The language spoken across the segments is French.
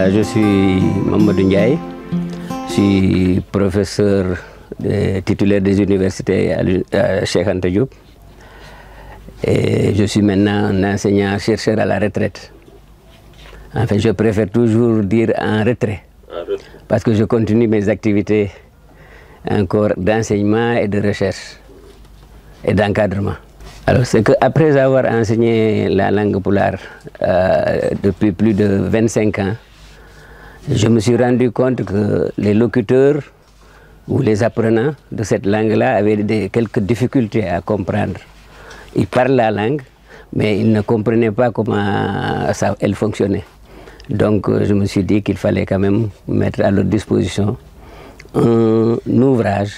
Je suis Mamadou Ndiaye, je suis professeur titulaire des universités à Cheikh Anta Diop et je suis maintenant un enseignant-chercheur à la retraite. En fait, je préfère toujours dire en retrait parce que je continue mes activités encore d'enseignement et de recherche et d'encadrement. Alors, c'est qu'après avoir enseigné la langue pulaar depuis plus de 25 ans, je me suis rendu compte que les locuteurs ou les apprenants de cette langue-là avaient quelques difficultés à comprendre. Ils parlent la langue, mais ils ne comprenaient pas comment elle fonctionnait. Donc, je me suis dit qu'il fallait quand même mettre à leur disposition un ouvrage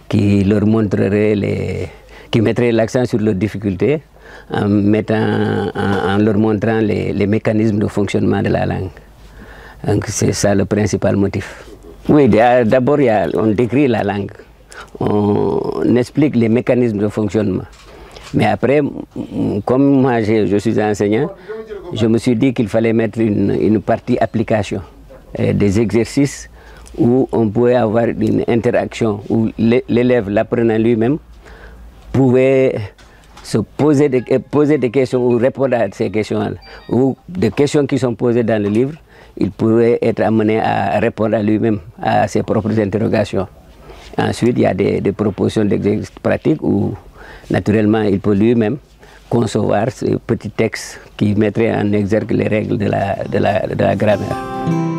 qui leur montrerait qui mettrait l'accent sur leurs difficultés en leur montrant les mécanismes de fonctionnement de la langue. Donc c'est ça le principal motif. Oui, d'abord on décrit la langue, on explique les mécanismes de fonctionnement. Mais après, comme moi je suis enseignant, je me suis dit qu'il fallait mettre une partie application, des exercices où on pouvait avoir une interaction, où l'élève, l'apprenant lui-même, pouvait se poser des questions ou répondre à ces questions-là, ou des questions qui sont posées dans le livre, il pouvait être amené à répondre à lui-même à ses propres interrogations. Ensuite, il y a des propositions d'exercices pratiques où, naturellement, il peut lui-même concevoir ce petit texte qui mettrait en exergue les règles de la grammaire.